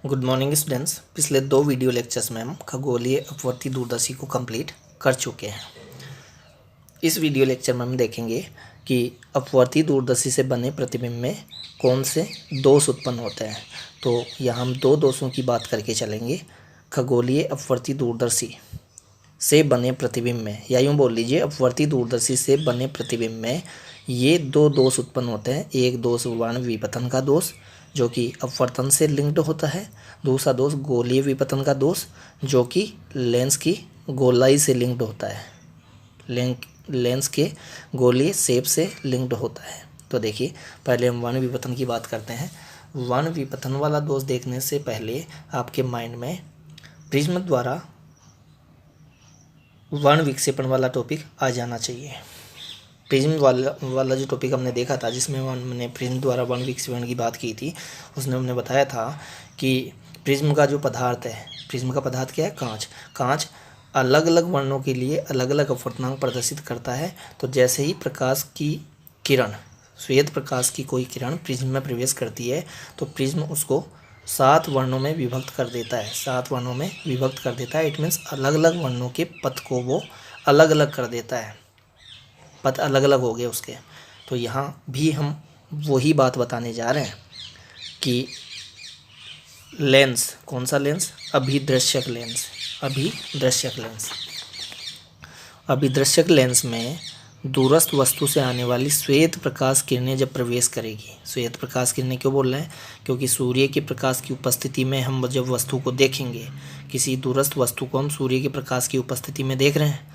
Good morning students. पिछले 2 video lectures में हम खगोलीय अपवर्ती दूरदर्शी को कंप्लीट कर चुके हैं। इस वीडियो लेक्चर में हम देखेंगे कि अपवर्ती दूरदर्शी से बने प्रतिबिंब में कौन से दोष उत्पन्न होते हैं। तो यहाँ हम 2 दोषों की बात करके चलेंगे। खगोलीय अपवर्ती दूरदर्शी से बने प्रतिबिंब में, या यूँ बोल लीजिए अपवर्ती दूरदर्शी से बने प्रतिबिंब में ये 2 दोष उत्पन्न होते हैं। एक दोष वर्ण विपतन का दोष जो कि अपवर्तन से लिंक्ड होता है। दूसरा दोष गोलीय विपतन का दोष जो कि लेंस की गोलाई से लिंक्ड होता है, लेंस के गोलीय शेप से लिंक्ड होता है। तो देखिए, पहले हम वर्ण विपतन की बात करते हैं। वर्ण विपतन वाला दोष देखने से पहले आपके माइंड में प्रिज्म द्वारा वर्ण विक्षेपण वाला टॉपिक आ जाना चाहिए। प्रिज्म वाला जो टॉपिक हमने देखा था, जिसमें हमने प्रिज्म द्वारा वर्ण विक्षेपण की बात की थी, उसने हमने बताया था कि प्रिज्म का जो पदार्थ है, प्रिज्म का पदार्थ क्या है? कांच अलग अलग वर्णों के लिए अलग अलग अपवर्तनांक प्रदर्शित करता है। तो जैसे ही प्रकाश की किरण, श्वेत प्रकाश की कोई किरण प्रिज्म में प्रवेश करती है तो प्रिज्म उसको 7 वर्णों में विभक्त कर देता है। 7 वर्णों में विभक्त कर देता है। इट मीन्स अलग अलग वर्णों के पथ को वो अलग अलग कर देता है। पथ अलग अलग हो गए उसके। तो यहाँ भी हम वही बात बताने जा रहे हैं कि लेंस, कौन सा लेंस? अभिदृश्यक लेंस। अभिदृश्यक लेंस में दूरस्थ वस्तु से आने वाली श्वेत प्रकाश किरणें जब प्रवेश करेगी, श्वेत प्रकाश किरणें क्यों बोल रहे हैं? क्योंकि सूर्य के प्रकाश की उपस्थिति में हम जब वस्तु को देखेंगे, किसी दूरस्थ वस्तु को हम सूर्य के प्रकाश की उपस्थिति में देख रहे हैं,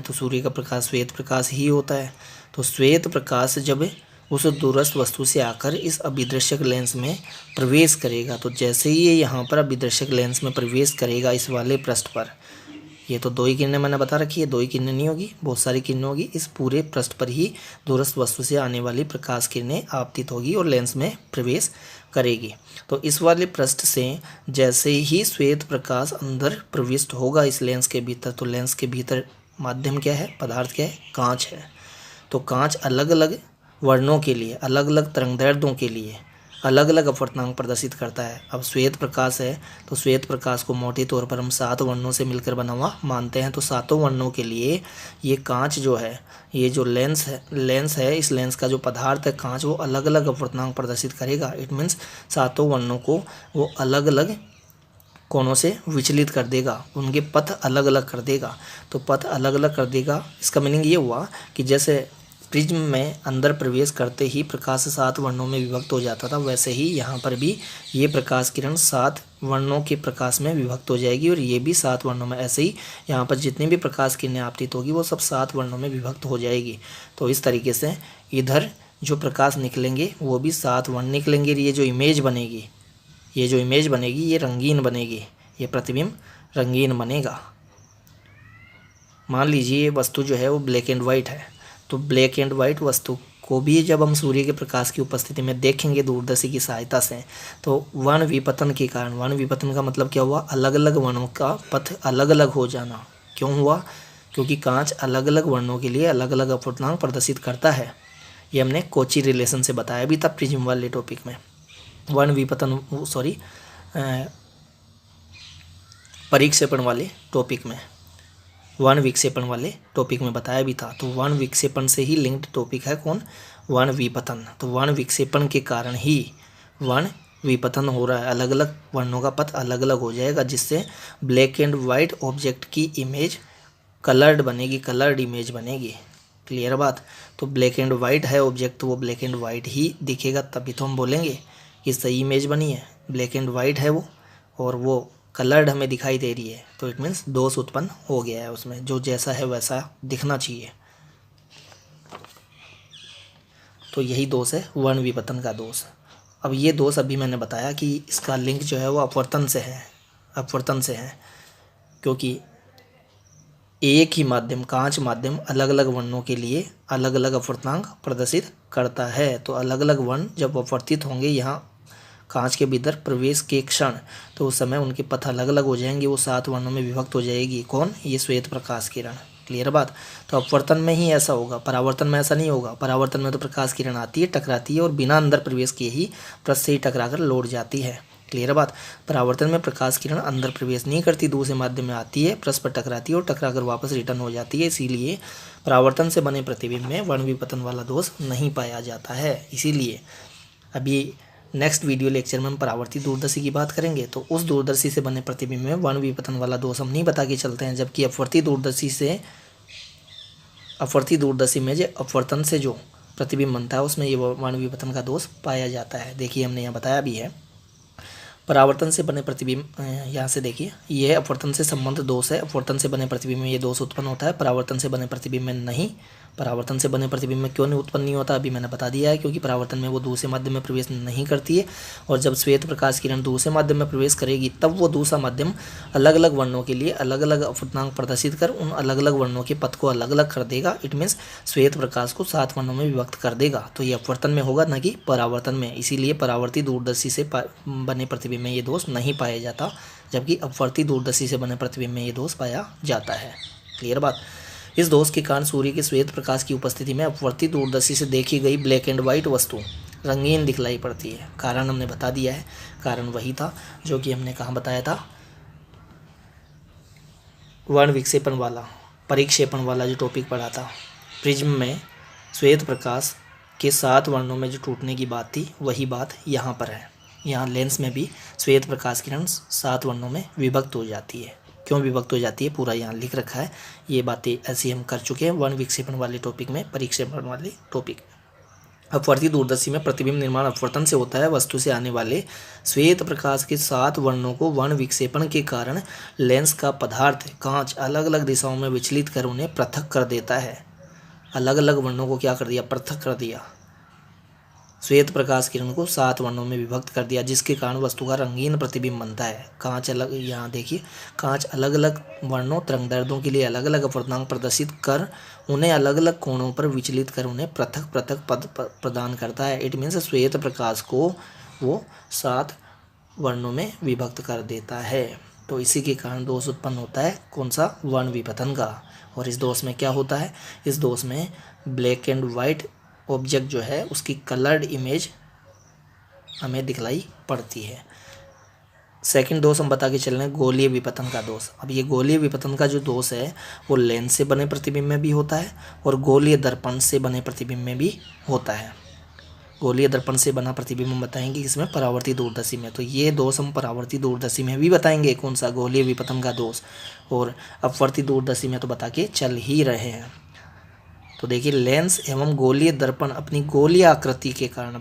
तो सूर्य का प्रकाश श्वेत प्रकाश ही होता है। तो श्वेत प्रकाश जब उस दूरस्थ वस्तु से आकर इस अभिदृश्यक लेंस में प्रवेश करेगा, तो जैसे ही ये यहाँ पर अभिदृश्यक लेंस में प्रवेश करेगा इस वाले पृष्ठ पर, ये तो 2 ही किरणें मैंने बता रखी है, 2 ही किरणें नहीं होगी, बहुत सारी किरणें होगी। इस पूरे पृष्ठ पर ही दूरस्थ वस्तु से आने वाली प्रकाश किरणें आपतित होगी और लेंस में प्रवेश करेगी। तो इस वाले पृष्ठ से जैसे ही श्वेत प्रकाश अंदर प्रविष्ट होगा इस लेंस के भीतर, तो लेंस के भीतर माध्यम क्या है? पदार्थ क्या है? कांच है। तो कांच अलग अलग वर्णों के लिए, अलग अलग तरंगदैर्ध्यों के लिए अलग अलग अपवर्तनांक प्रदर्शित करता है। अब श्वेत प्रकाश है तो श्वेत प्रकाश को मोटे तौर पर हम 7 वर्णों से मिलकर बना हुआ मानते हैं। तो 7 वर्णों के लिए ये कांच जो है, ये जो लेंस है, इस लेंस का जो पदार्थ है कांच, वो अलग अलग अपवर्तनांक प्रदर्शित करेगा। इट मीन्स 7 वर्णों को वो अलग अलग कोणों से विचलित कर देगा, उनके पथ अलग अलग कर देगा। तो पथ अलग अलग कर देगा, इसका मीनिंग ये हुआ कि जैसे प्रिज्म में अंदर प्रवेश करते ही प्रकाश 7 वर्णों में विभक्त हो जाता था, वैसे ही यहाँ पर भी ये प्रकाश किरण 7 वर्णों के प्रकाश में विभक्त हो जाएगी और ये भी 7 वर्णों में। ऐसे ही यहाँ पर जितनी भी प्रकाश किरणें आपतित होगी वो सब 7 वर्णों में विभक्त हो जाएगी। तो इस तरीके से इधर जो प्रकाश निकलेंगे वो भी 7 वर्ण निकलेंगे। ये जो इमेज बनेगी ये रंगीन बनेगी, ये प्रतिबिंब रंगीन बनेगा। मान लीजिए ये वस्तु जो है वो ब्लैक एंड वाइट है, तो ब्लैक एंड वाइट वस्तु को भी जब हम सूर्य के प्रकाश की उपस्थिति में देखेंगे दूरदर्शी की सहायता से, तो वर्ण विपतन के कारण, वर्ण विपतन का मतलब क्या हुआ? अलग अलग वर्णों का पथ अलग अलग हो जाना। क्यों हुआ? क्योंकि कांच अलग अलग वर्णों के लिए अलग अलग अपवर्तनांक प्रदर्शित करता है। ये हमने कोची रिलेशन से बताया भी था प्रिज्म वाले टॉपिक में, वर्ण विपतन परिक्षेपण वाले टॉपिक में, वर्ण विक्षेपण वाले टॉपिक में बताया भी था। तो वर्ण विक्षेपण से ही लिंक्ड टॉपिक है कौन? वर्ण विपतन। तो वर्ण विक्षेपण के कारण ही वर्ण विपतन हो रहा है, अलग अलग वर्णों का पथ अलग अलग हो जाएगा, जिससे ब्लैक एंड वाइट ऑब्जेक्ट की इमेज कलर्ड बनेगी, कलर्ड इमेज बनेगी। क्लियर बात? तो ब्लैक एंड वाइट है ऑब्जेक्ट, तो वो ब्लैक एंड वाइट ही दिखेगा, तभी तो हम बोलेंगे कि सही इमेज बनी है। ब्लैक एंड वाइट है वो, और वो कलर्ड हमें दिखाई दे रही है, तो इट मीन्स दोष उत्पन्न हो गया है उसमें, जो जैसा है वैसा दिखना चाहिए। तो यही दोष है वर्ण विपतन का दोष। अब ये दोष अभी मैंने बताया कि इसका लिंक जो है वो अपवर्तन से है, क्योंकि एक ही माध्यम, कांच माध्यम अलग अलग वर्णों के लिए अलग अलग अपवर्तनांक प्रदर्शित करता है। तो अलग अलग वर्ण जब अपवर्तित होंगे यहाँ कांच के भीतर प्रवेश के क्षण, तो उस समय उनके पथ अलग अलग हो जाएंगे, वो 7 वर्णों में विभक्त हो जाएगी। कौन? ये श्वेत प्रकाश किरण। क्लियर बात। तो अपवर्तन में ही ऐसा होगा, परावर्तन में ऐसा नहीं होगा। परावर्तन में तो प्रकाश किरण आती है, टकराती है और बिना अंदर प्रवेश किए ही पृष्ठ से ही टकरा कर लौट जाती है। क्लियर बात। परावर्तन में प्रकाश किरण अंदर प्रवेश नहीं करती, दूसरे माध्यम में आती है, पृष्ठ पर टकराती है और टकरा कर वापस रिटर्न हो जाती है। इसीलिए परावर्तन से बने प्रतिबिंब में वर्णविपतन वाला दोष नहीं पाया जाता है। इसीलिए अभी नेक्स्ट वीडियो लेक्चर में हम परावर्ती दूरदर्शी की बात करेंगे, तो उस दूरदर्शी से बने प्रतिबिंब में वर्णविपतन वाला दोष हम नहीं बता के चलते हैं, जबकि अपवर्ती दूरदर्शी में जो अपवर्तन से जो प्रतिबिंब बनता है उसमें ये वर्णविपतन का दोष पाया जाता है। देखिए हमने यहाँ बताया भी है। परावर्तन से बने प्रतिबिंब, यहाँ से देखिए ये अपवर्तन से संबंध दोष है। अपवर्तन से बने प्रतिबिंब में ये दोष उत्पन्न होता है, परावर्तन से बने प्रतिबिंब में नहीं। परावर्तन से बने प्रतिबिंब में क्यों नहीं उत्पन्न नहीं होता, अभी मैंने बता दिया है, क्योंकि परावर्तन में वो दूसरे माध्यम में प्रवेश नहीं करती है, और जब श्वेत प्रकाश किरण दूसरे माध्यम में प्रवेश करेगी तब वो दूसरा माध्यम अलग अलग वर्णों के लिए अलग अलग अपवर्तनांक प्रदर्शित कर उन अलग अलग वर्णों के पथ को अलग अलग कर देगा। इट मीन्स श्वेत प्रकाश को 7 वर्णों में विभक्त कर देगा। तो ये अपवर्तन में होगा, न कि परावर्तन में। इसीलिए परावर्ती दूरदर्शी से बने प्रतिबिंब में ये दोष नहीं पाया जाता, जबकि अपवर्ती दूरदर्शी से बने प्रतिबिंब में ये दोष पाया जाता है। क्लियर बात। इस दोष के कारण सूर्य के श्वेत प्रकाश की उपस्थिति में अपवर्ती दूरदर्शी से देखी गई ब्लैक एंड व्हाइट वस्तु रंगीन दिखलाई पड़ती है। कारण हमने बता दिया है, कारण वही था जो कि हमने कहाँ बताया था, वर्ण विक्षेपण वाला, परिक्षेपण वाला जो टॉपिक पढ़ा था। प्रिज्म में श्वेत प्रकाश के 7 वर्णों में जो टूटने की बात थी वही बात यहाँ पर है। यहाँ लेंस में भी श्वेत प्रकाश किरण 7 वर्णों में विभक्त हो जाती है। क्यों विभक्त हो जाती है पूरा यहाँ लिख रखा है, ये बातें ऐसी हम कर चुके हैं वर्ण विक्षेपण वाले टॉपिक में, परिक्षेपण वाले टॉपिक। अपवर्ती दूरदर्शी में प्रतिबिंब निर्माण अपवर्तन से होता है। वस्तु से आने वाले श्वेत प्रकाश के 7 वर्णों को वर्ण विक्षेपण के कारण लेंस का पदार्थ कांच अलग अलग दिशाओं में विचलित कर उन्हें पृथक कर देता है। अलग अलग वर्णों को क्या कर दिया, पृथक कर दिया। श्वेत प्रकाश किरण को 7 वर्णों में विभक्त कर दिया, जिसके कारण वस्तु का रंगीन प्रतिबिंब बनता है। कांच अलग, यहाँ देखिए कांच अलग अलग वर्णों तरंगदैर्ध्यों के लिए अलग अलग अपवर्तनांक प्रदर्शित कर उन्हें अलग अलग कोणों पर विचलित कर उन्हें पृथक पृथक पद प्रदान करता है। इट मीन्स श्वेत प्रकाश को वो 7 वर्णों में विभक्त कर देता है। तो इसी के कारण दोष उत्पन्न होता है, कौन सा, वर्ण विपतन का। और इस दोष में क्या होता है, इस दोष में ब्लैक एंड वाइट ऑब्जेक्ट जो है उसकी कलर्ड इमेज हमें दिखलाई पड़ती है। सेकंड दोष हम बता के चल रहे हैं, गोलीय विपतन का दोष। अब ये गोलीय विपतन का जो दोष है वो लेंस से बने प्रतिबिंब में भी होता है और गोलीय दर्पण से बने प्रतिबिंब में भी होता है। गोलीय दर्पण से बना प्रतिबिंब हम बताएंगे किसमें, परावर्ती दूरदर्शी में। तो ये दोष हम परावर्ती दूरदर्शी में भी बताएंगे, कौन सा, गोलीय विपतन का दोष। और अपवर्ती दूरदर्शी में तो बता के चल ही रहे हैं। तो देखिए लेंस एवं गोलीय दर्पण अपनी गोलीय आकृति के कारण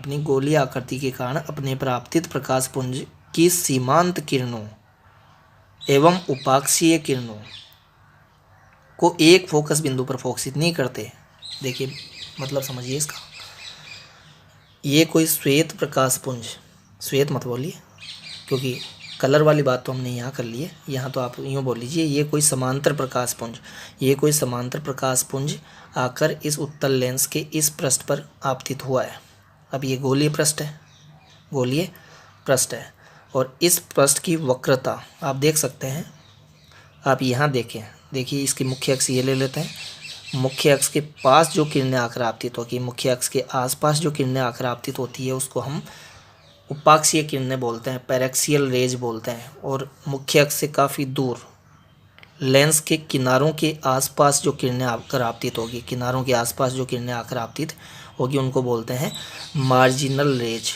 अपने परावर्तित प्रकाश पुंज की सीमांत किरणों एवं उपाक्षीय किरणों को एक फोकस बिंदु पर फोकसित नहीं करते। देखिए मतलब समझिए इसका, ये कोई श्वेत प्रकाश पुंज, श्वेत मत बोलिए क्योंकि कलर वाली बात तो हमने यहाँ कर ली है, यहाँ तो आप यूँ बोल लीजिए ये कोई समांतर प्रकाश पुंज, ये कोई समांतर प्रकाश पुंज आकर इस उत्तल लेंस के इस पृष्ठ पर आपतित हुआ है। अब ये गोलीय पृष्ठ है और इस पृष्ठ की वक्रता आप देख सकते हैं। आप यहाँ देखिए इसकी मुख्य अक्ष ये ले लेते हैं। मुख्य अक्ष के पास जो किरणें आकर आपतित होती है, मुख्य अक्ष के आसपास जो किरणें आकर आपतित होती है उसको हम उपाक्षीय किरणें बोलते हैं, पैरेक्सियल रेज बोलते हैं। और मुख्य अक्ष से काफ़ी दूर लेंस के किनारों के आसपास जो किरणें आकर आपतित होगी, किनारों के आसपास जो किरणें आकर आपतित होगी उनको बोलते हैं मार्जिनल रेज,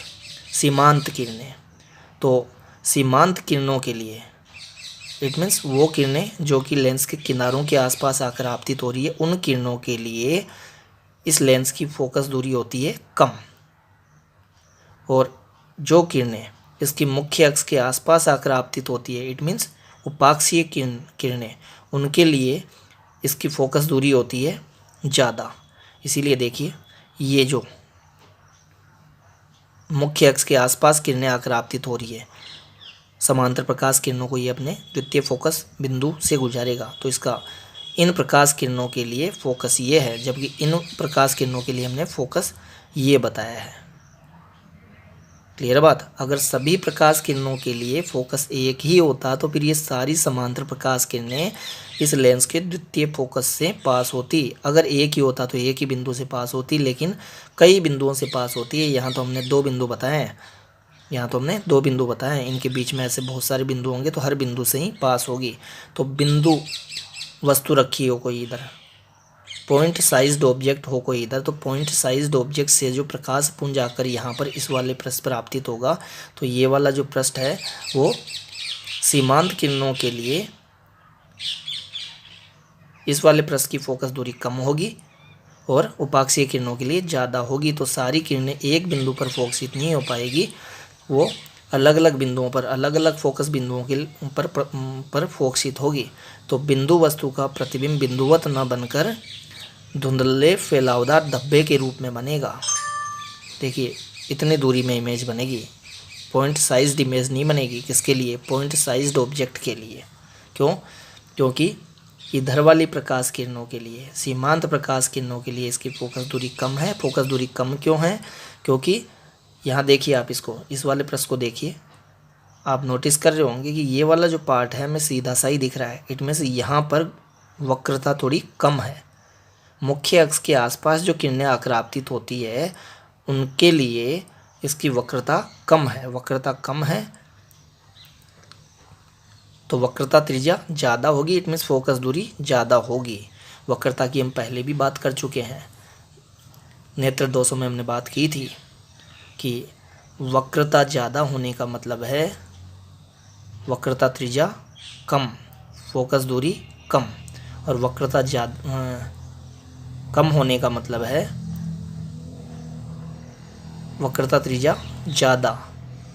सीमांत किरणें। तो सीमांत किरणों के लिए इट मीन्स वो किरणें जो कि लेंस के किनारों के आसपास आकर आपतित हो रही है, उन किरणों के लिए इस लेंस की फोकस दूरी होती है कम। और जो किरणें इसकी मुख्य अक्ष के आसपास आकर आपतित होती है, इट मीन्स उपाक्षीय किरणें, उनके लिए इसकी फोकस दूरी होती है ज़्यादा। इसीलिए देखिए ये जो मुख्य अक्ष के आसपास किरणें आकर आपतित हो रही है, समांतर प्रकाश किरणों को ये अपने द्वितीय फोकस बिंदु से गुजारेगा। तो इसका इन प्रकाश किरणों के लिए फोकस ये है, जबकि इन प्रकाश किरणों के लिए हमने फोकस ये बताया है। क्लियर बात। अगर सभी प्रकाश किरणों के लिए फोकस एक ही होता तो फिर ये सारी समांतर प्रकाश किरणें इस लेंस के द्वितीय फोकस से पास होती। अगर एक ही होता तो एक ही बिंदु से पास होती, लेकिन कई बिंदुओं से पास होती है। यहाँ तो हमने दो बिंदु बताए हैं, इनके बीच में ऐसे बहुत सारे बिंदु होंगे तो हर बिंदु से ही पास होगी। तो बिंदु वस्तु रखी हो कोई इधर, पॉइंट साइज्ड ऑब्जेक्ट हो कोई इधर, तो पॉइंट साइज्ड ऑब्जेक्ट से जो प्रकाश पुंज आकर यहाँ पर इस वाले पृष्ठ पर आपतित होगा, तो ये वाला जो पृष्ठ है वो सीमांत किरणों के लिए इस वाले पृष्ठ की फोकस दूरी कम होगी और उपाक्षीय किरणों के लिए ज़्यादा होगी। तो सारी किरणें एक बिंदु पर फोकसित नहीं हो पाएगी, वो अलग अलग बिंदुओं पर अलग अलग फोकस बिंदुओं के पर फोकसित होगी। तो बिंदु वस्तु का प्रतिबिंब बिंदुवत न बनकर धुंधले फैलावदार धब्बे के रूप में बनेगा। देखिए इतनी दूरी में इमेज बनेगी, पॉइंट साइज्ड इमेज नहीं बनेगी। किसके लिए? पॉइंट साइज्ड ऑब्जेक्ट के लिए। क्यों? क्योंकि इधर वाली प्रकाश किरणों के लिए, सीमांत प्रकाश किरणों के लिए इसकी फोकस दूरी कम है। फोकस दूरी कम क्यों है? क्योंकि यहाँ देखिए आप इसको, इस वाले पृष्ठ को देखिए, आप नोटिस कर रहे होंगे कि ये वाला जो पार्ट है हमें सीधा सा ही दिख रहा है। इट मीन्स यहाँ पर वक्रता थोड़ी कम है। मुख्य अक्ष के आसपास जो किरणें आकर आपतित होती है उनके लिए इसकी वक्रता कम है, तो वक्रता त्रिज्या ज़्यादा होगी। इट मीन्स फोकस दूरी ज़्यादा होगी। वक्रता की हम पहले भी बात कर चुके हैं, नेत्र दोषों में हमने बात की थी कि वक्रता ज़्यादा होने का मतलब है वक्रता त्रिज्या कम, फोकस दूरी कम, और वक्रता कम होने का मतलब है वक्रता त्रिज्या ज़्यादा,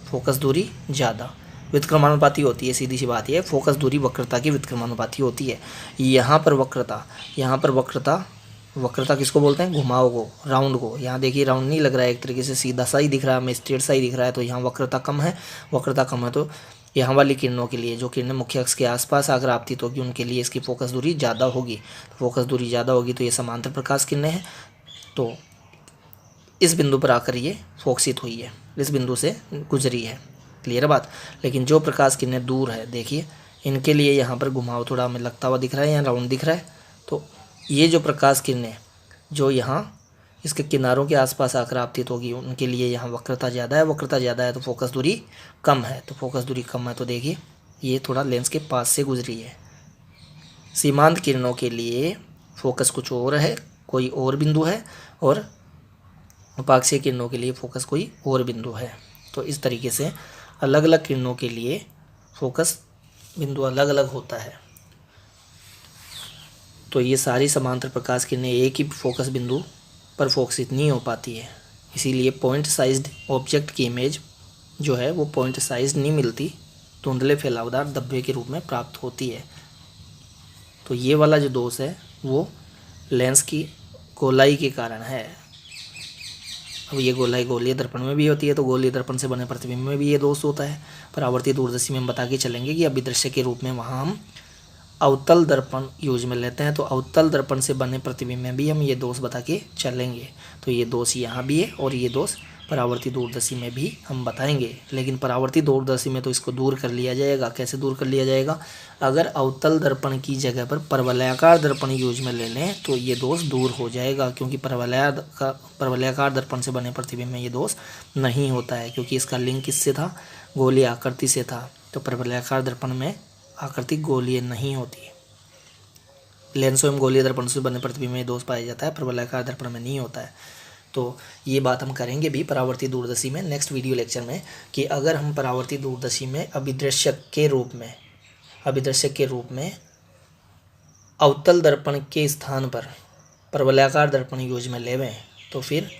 फोकस दूरी ज़्यादा। व्युत्क्रमानुपाती होती है, सीधी सी बात यह है, फोकस दूरी वक्रता की व्युत्क्रमानुपाती होती है। यहाँ पर वक्रता किसको बोलते हैं? घुमाव को, राउंड को। यहाँ देखिए राउंड नहीं लग रहा है, एक तरीके से सीधा सा ही दिख रहा है, हमें स्ट्रेट सा ही दिख रहा है। तो यहाँ वक्रता कम है तो यहाँ वाली किरणों के लिए, जो किरणें मुख्य अक्ष के आसपास आकर आपतित होगी, उनके लिए इसकी फोकस दूरी ज़्यादा होगी। फोकस दूरी ज़्यादा होगी तो ये समांतर प्रकाश किरणें हैं, तो इस बिंदु पर आकर ये फोकसित हुई है, इस बिंदु से गुजरी है। क्लियर बात। लेकिन जो प्रकाश किरणें दूर है, देखिए इनके लिए यहाँ पर घुमाव थोड़ा हमें लगता हुआ दिख रहा है, यहाँ राउंड दिख रहा है। तो ये जो प्रकाश किरणें जो यहाँ इसके किनारों के आसपास आकर आपतित होगी, उनके लिए यहाँ वक्रता ज़्यादा है, तो फोकस दूरी कम है। तो देखिए ये थोड़ा लेंस के पास से गुजरी है। सीमांत किरणों के लिए फोकस कुछ और है, कोई और बिंदु है, और उपाक्षीय किरणों के लिए फोकस कोई और बिंदु है। तो इस तरीके से अलग अलग किरणों के लिए फोकस बिंदु अलग अलग होता है। तो ये सारी समांतर प्रकाश किरणें एक ही फोकस बिंदु पर फोकसित नहीं हो पाती है, इसीलिए पॉइंट साइज्ड ऑब्जेक्ट की इमेज जो है वो पॉइंट साइज नहीं मिलती, धुंधले फैलावदार धब्बे के रूप में प्राप्त होती है। तो ये वाला जो दोष है वो लेंस की गोलाई के कारण है। अब ये गोलाई गोलीय दर्पण में भी होती है, तो गोलीय दर्पण से बने प्रतिबिंब में भी ये दोष होता है। परावर्ती दूरदर्शी में हम बता के चलेंगे कि अभिदृश्य के रूप में वहाँ हम अवतल दर्पण यूज में लेते हैं, तो अवतल दर्पण से बने प्रतिबिंब में भी हम ये दोष बता के चलेंगे। तो ये दोष यहाँ भी है और ये दोष परावर्ती दूरदर्शी में भी हम बताएंगे। लेकिन परावर्ती दूरदर्शी में तो इसको दूर कर लिया जाएगा। कैसे दूर कर लिया जाएगा? अगर अवतल दर्पण की जगह पर परवलयाकार दर्पण यूज में ले लें तो ये दोष दूर हो जाएगा, क्योंकि परवलयाकार दर्पण से बने प्रतिबिंब में ये दोष नहीं होता है, क्योंकि इसका लिंक किससे था? गोलीय आकृति से था। तो परवलयाकार दर्पण में आकृति गोलीय नहीं होती। लेंसों एवं गोलीय दर्पण से बने प्रतिबिंब में दोष पाया जाता है, परवलयाकार दर्पण में नहीं होता है। तो ये बात हम करेंगे भी परावर्ती दूरदर्शी में नेक्स्ट वीडियो लेक्चर में, कि अगर हम परावर्ती दूरदर्शी में अभिदृश्यक के रूप में अवतल दर्पण के स्थान पर परवलयाकार दर्पण यूज में लेवें तो फिर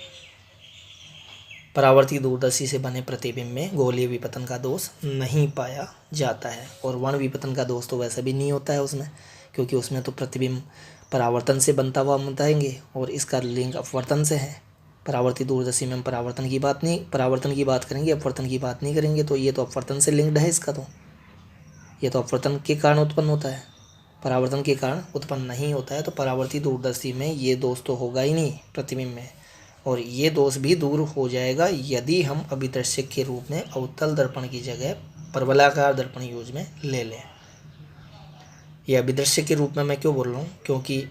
परावर्ती दूरदर्शी से बने प्रतिबिंब में गोलीय विपतन का दोष नहीं पाया जाता है। और वर्ण विपतन का दोष तो वैसे भी नहीं होता है उसमें, क्योंकि उसमें तो प्रतिबिंब परावर्तन से बनता हुआ हम बताएंगे और इसका लिंक अपवर्तन से है। परावर्ती दूरदर्शी में हम परावर्तन की बात करेंगे, अपवर्तन की बात नहीं करेंगे। तो ये तो अपवर्तन से लिंक्ड है, इसका तो ये तो अपवर्तन के कारण उत्पन्न होता है, परावर्तन के कारण उत्पन्न नहीं होता है। तो परावर्ती दूरदर्शी में ये दोष तो होगा ही नहीं प्रतिबिंब में। और ये दोष भी दूर हो जाएगा यदि हम अभिदर्शक के रूप में अवतल दर्पण की जगह परवलयाकार दर्पण यूज में ले लें। यह अभिदर्शक के रूप में मैं क्यों बोल रहा हूँ, क्योंकि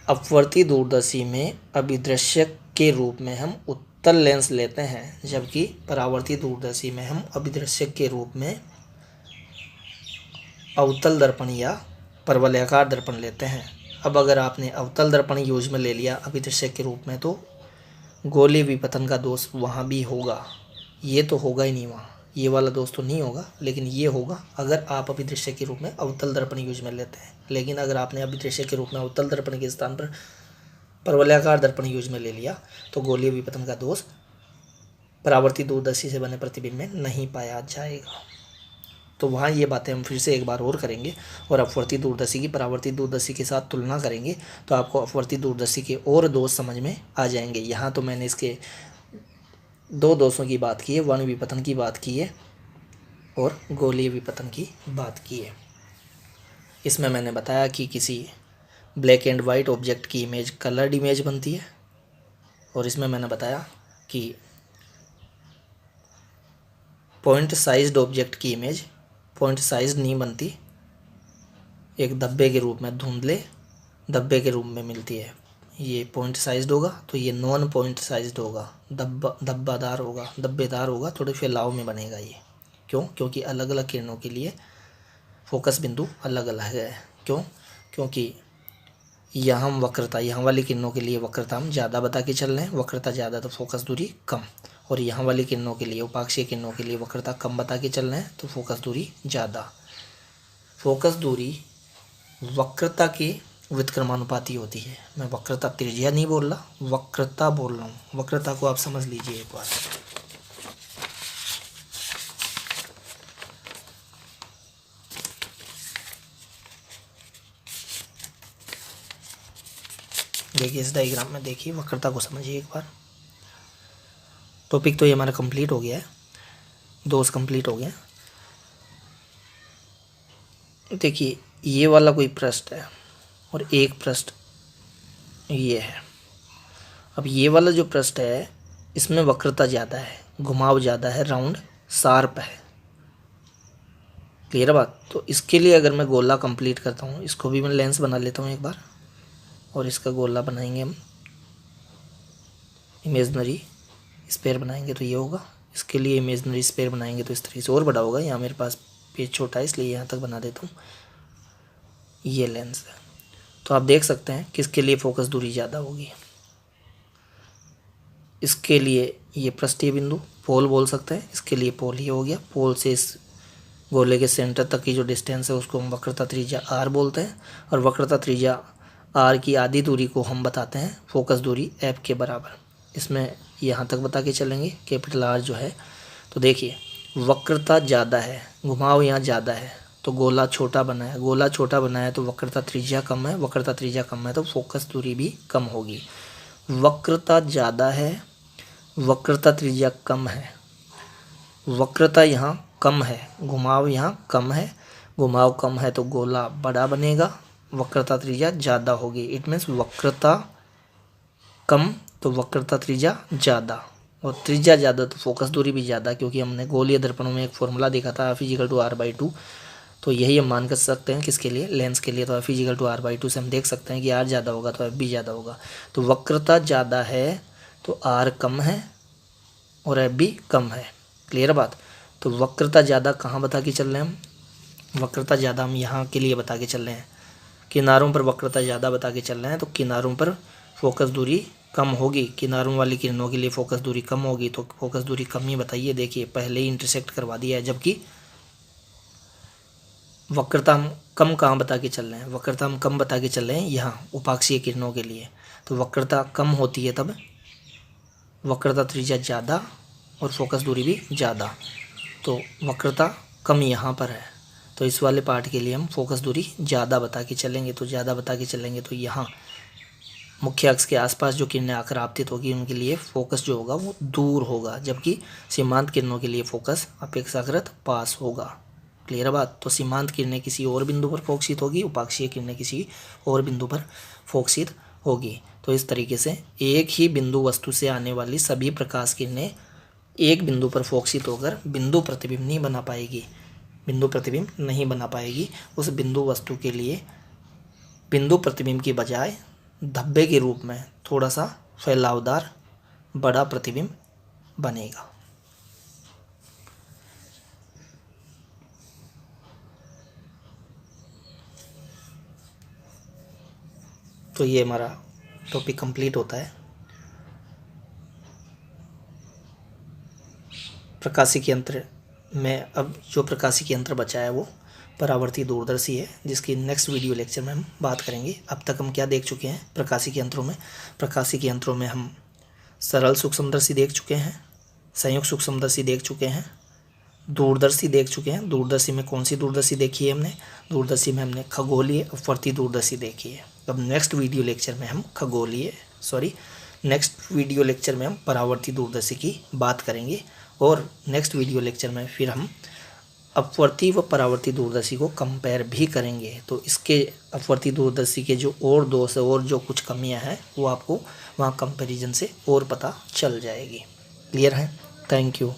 अपवर्ती दूरदर्शी में अभिदर्शक के रूप में हम उत्तल लेंस लेते हैं, जबकि परावर्ती दूरदर्शी में हम अभिदर्शक के रूप में अवतल दर्पण या परवलयाकार दर्पण लेते हैं। अब अगर आपने अवतल दर्पण यूज में ले लिया अभिदर्शक के रूप में तो गोलीय विपतन का दोष वहाँ भी होगा, ये तो होगा ही नहीं, वहाँ ये वाला दोष तो नहीं होगा, लेकिन ये होगा अगर आप अभिदर्शक के रूप में अवतल दर्पण यूज में लेते हैं। लेकिन अगर आपने अभिदर्शक के रूप में अवतल दर्पण के स्थान पर परवलयाकार दर्पण यूज में ले लिया तो गोलीय विपतन का दोष परावर्ती दूरदर्शी से बने प्रतिबिंब में नहीं पाया जाएगा। तो वहाँ ये बातें हम फिर से एक बार और करेंगे और अपवर्ती दूरदर्शी की परावर्ती दूरदर्शी के साथ तुलना करेंगे तो आपको अपवर्ती दूरदर्शी के और दोष समझ में आ जाएंगे। यहाँ तो मैंने इसके 2 दोषों की बात की है, वन विपतन की बात की है और गोलीय विपतन की बात की है। इसमें मैंने बताया कि किसी ब्लैक एंड वाइट ऑब्जेक्ट की इमेज कलर्ड इमेज बनती है, और इसमें मैंने बताया कि पॉइंट साइज्ड ऑब्जेक्ट की इमेज पॉइंट साइज नहीं बनती, एक धब्बे के रूप में, धुंधले धब्बे के रूप में मिलती है। ये पॉइंट साइज्ड होगा तो ये नॉन पॉइंट साइज्ड होगा, धब्बादार होगा, धब्बेदार होगा, थोड़े फैलाव में बनेगा ये। क्यों? क्योंकि अलग अलग किरणों के लिए फोकस बिंदु अलग अलग है। क्यों? क्योंकि यहाँ हम वक्रता, यहाँ वाली किरणों के लिए वक्रता हम ज़्यादा बता के चल रहे हैं, वक्रता ज़्यादा तो फोकस दूरी कम, और यहाँ वाली किरणों के लिए, उपाक्षीय किरणों के लिए वक्रता कम बता के चल रहे हैं तो फोकस दूरी ज़्यादा। फोकस दूरी वक्रता के व्युत्क्रमानुपाती होती है। मैं वक्रता त्रिज्या नहीं बोल रहा, वक्रता बोल रहा हूँ। वक्रता को आप समझ लीजिए एक बार। देखिए इस डायग्राम में, देखिए वक्रता को समझिए एक बार। टॉपिक तो ये हमारा कंप्लीट हो गया है, दोष कंप्लीट हो गया। देखिए ये वाला कोई पृष्ठ है और एक पृष्ठ ये है। अब ये वाला जो पृष्ठ है इसमें वक्रता ज़्यादा है, घुमाव ज़्यादा है, राउंड शार्प है। क्लियर बात? तो इसके लिए अगर मैं गोला कंप्लीट करता हूँ, इसको भी मैं लेंस बना लेता हूँ एक बार, और इसका गोला बनाएंगे हम, इमेजनरी स्पेयर बनाएंगे तो ये होगा। इसके लिए इमेजनरी स्पेयर बनाएंगे तो इस तरीके से और बड़ा होगा। यहाँ मेरे पास पेज छोटा है इसलिए यहाँ तक बना देता हूँ। ये लेंस है, तो आप देख सकते हैं किसके लिए फोकस दूरी ज़्यादा होगी। इसके लिए ये पृष्ठीय बिंदु पोल बोल सकते हैं, इसके लिए पोल ये हो गया। पोल से इस गोले के सेंटर तक की जो डिस्टेंस है उसको हम वक्रता त्रिज्या आर बोलते हैं, और वक्रता त्रिज्या आर की आधी दूरी को हम बताते हैं फोकस दूरी एफ के बराबर। इसमें यहाँ तक बता के चलेंगे कैपिटल आर जो है। तो देखिए वक्रता ज़्यादा है, घुमाव यहाँ ज़्यादा है, तो गोला छोटा बना है। गोला छोटा बना है तो वक्रता त्रिज्या कम है, वक्रता त्रिज्या कम है तो फोकस दूरी भी कम होगी। वक्रता ज़्यादा है, वक्रता त्रिज्या कम है, वक्रता यहाँ कम है, घुमाव यहाँ कम है, घुमाव कम है तो गोला बड़ा बनेगा, वक्रता त्रिज्या ज़्यादा होगी। इट मीन्स वक्रता कम तो वक्रता त्रिज्या ज़्यादा, और त्रिज्या ज़्यादा तो फोकस दूरी भी ज़्यादा, क्योंकि हमने गोलीय दर्पणों में एक फॉर्मूला देखा था F = R/2। तो यही हम मान कर सकते हैं किसके लिए, लेंस के लिए। तो F = R/2 से हम देख सकते हैं कि R ज़्यादा होगा तो F भी ज़्यादा होगा। तो वक्रता ज़्यादा है तो R कम है और F भी कम है। क्लियर बात? तो वक्रता ज़्यादा कहाँ बता के चल रहे हैं हम, वक्रता ज़्यादा हम यहाँ के लिए बता के चल रहे हैं, किनारों पर वक्रता ज़्यादा बता के चल रहे हैं, तो किनारों पर फोकस दूरी कम होगी। किनारों वाली किरणों के लिए फोकस दूरी कम होगी, तो फोकस दूरी कम ही बताइए। देखिए पहले ही इंटरसेक्ट करवा दिया है, जबकि वक्रता हम कम कहाँ बता के चल रहे हैं, वक्रता हम कम बता के चल रहे हैं यहाँ उपाक्षीय किरणों के लिए। तो वक्रता कम होती है तब वक्रता त्रिज्या ज़्यादा और फोकस दूरी भी ज़्यादा, तो वक्रता कम यहाँ पर है। तो इस वाले पार्ट के लिए हम फोकस दूरी ज़्यादा बता के चलेंगे। तो ज़्यादा बता के चलेंगे तो यहाँ मुख्य अक्ष के आसपास जो किरणें आकर आपतित होगी उनके लिए फोकस जो होगा वो दूर होगा, जबकि सीमांत किरणों के लिए फोकस अपेक्षाकृत पास होगा। क्लियर बात? तो सीमांत किरणें किसी और बिंदु पर फोकसित होगी, उपाक्षीय किरणें किसी और बिंदु पर फोकसित होगी। तो इस तरीके से एक ही बिंदु वस्तु से आने वाली सभी प्रकाश किरणें एक बिंदु पर फोकसित होकर बिंदु प्रतिबिंब नहीं बना पाएगी, बिंदु प्रतिबिंब नहीं बना पाएगी। उस बिंदु वस्तु के लिए बिंदु प्रतिबिंब की बजाय धब्बे के रूप में थोड़ा सा फैलावदार बड़ा प्रतिबिंब बनेगा। तो ये हमारा टॉपिक कंप्लीट होता है। प्रकाशिकी यंत्र में अब जो प्रकाशिकी यंत्र बचा है वो परावर्ती दूरदर्शी है, जिसकी नेक्स्ट वीडियो लेक्चर में हम बात करेंगे। अब तक हम क्या देख चुके हैं प्रकाशिकी यंत्रों में? प्रकाशिकी यंत्रों में हम सरल सूक्ष्मदर्शी देख चुके हैं, संयुक्त सूक्ष्मदर्शी देख चुके हैं, दूरदर्शी देख चुके हैं। दूरदर्शी में कौन सी दूरदर्शी देखी है हमने? दूरदर्शी में हमने खगोलीय अपवर्ती दूरदर्शी देखी है। अब नेक्स्ट वीडियो लेक्चर में हम नेक्स्ट वीडियो लेक्चर में हम परावर्ती दूरदर्शी की बात करेंगे, और नेक्स्ट वीडियो लेक्चर में फिर हम अपवर्ती व परावर्ती दूरदर्शी को कंपेयर भी करेंगे। तो इसके अपवर्ती दूरदर्शी के जो और दोष है और जो कुछ कमियां हैं वो आपको वहाँ कंपैरिजन से और पता चल जाएगी। क्लियर है? Thank you.